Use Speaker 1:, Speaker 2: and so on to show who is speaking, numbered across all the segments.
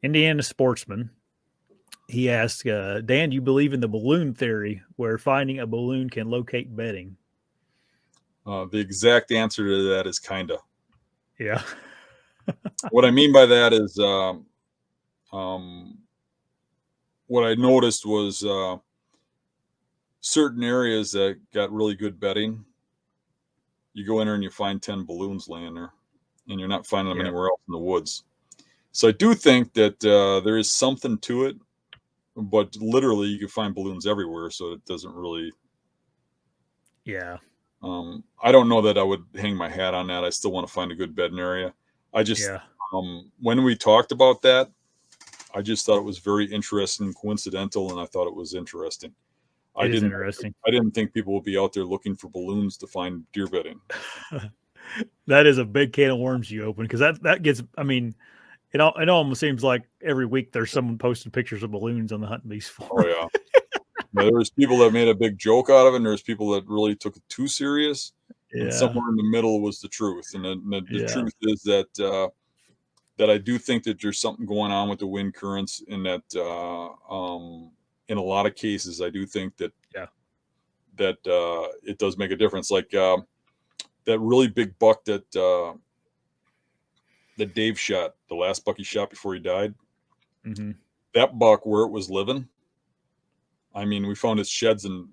Speaker 1: Indiana sportsman. He asks, Dan, do you believe in the balloon theory where finding a balloon can locate bedding?
Speaker 2: The exact answer to that is kinda.
Speaker 1: Yeah.
Speaker 2: What I mean by that is what I noticed was certain areas that got really good bedding. You go in there and you find 10 balloons laying there, and you're not finding them
Speaker 1: Yeah.
Speaker 2: anywhere else in the woods. So I do think that there is something to it, but literally you can find balloons everywhere, so it doesn't really.
Speaker 1: Yeah.
Speaker 2: I don't know that I would hang my hat on that. I still want to find a good bedding area. I just,
Speaker 1: Yeah.
Speaker 2: when we talked about that, I just thought it was very interesting, and coincidental, and I thought it was interesting.
Speaker 1: It is interesting.
Speaker 2: I didn't think people would be out there looking for balloons to find deer bedding.
Speaker 1: That is a big can of worms you open, because that gets. I mean, it almost seems like every week there's someone posting pictures of balloons on the Hunting Beast forum.
Speaker 2: Oh yeah. Now, there was people that made a big joke out of it, and there's people that really took it too serious. And somewhere in the middle was the truth. And the truth is that that I do think that there's something going on with the wind currents, and that in a lot of cases I do think that it does make a difference. Like that really big buck that Dave shot, the last buck he shot before he died.
Speaker 1: Mm-hmm.
Speaker 2: That buck, where it was living, I mean, we found its sheds and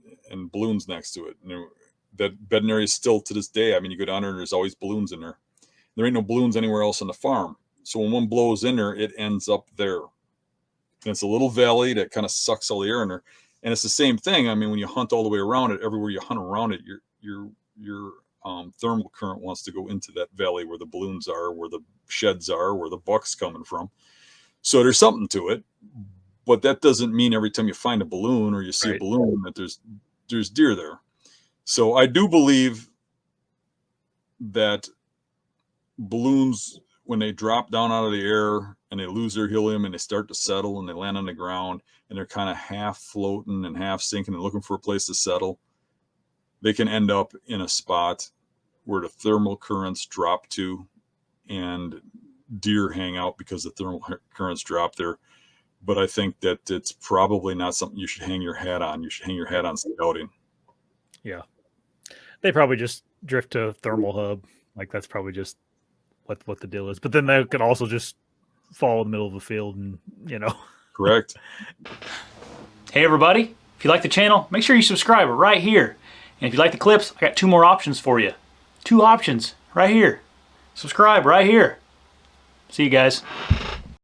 Speaker 2: balloons next to it. And that bedding area is still to this day. I mean, you go down there and there's always balloons in there. There ain't no balloons anywhere else on the farm. So when one blows in there, it ends up there. And it's a little valley that kind of sucks all the air in there. And it's the same thing. I mean, when you hunt all the way around it, everywhere you hunt around it, your thermal current wants to go into that valley where the balloons are, where the sheds are, where the buck's coming from. So there's something to it. But that doesn't mean every time you find a balloon or you see a balloon that there's deer there. So I do believe that balloons, when they drop down out of the air and they lose their helium and they start to settle and they land on the ground and they're kind of half floating and half sinking and looking for a place to settle, they can end up in a spot where the thermal currents drop to and deer hang out because the thermal currents drop there. But I think that it's probably not something you should hang your hat on. You should hang your hat on scouting.
Speaker 1: Yeah. They probably just drift to a thermal hub. Like, that's probably just what the deal is. But then they could also just fall in the middle of the field and,
Speaker 2: Correct.
Speaker 3: Hey, everybody. If you like the channel, make sure you subscribe right here. And if you like the clips, I got 2 more options for you. 2 options right here. Subscribe right here. See you guys.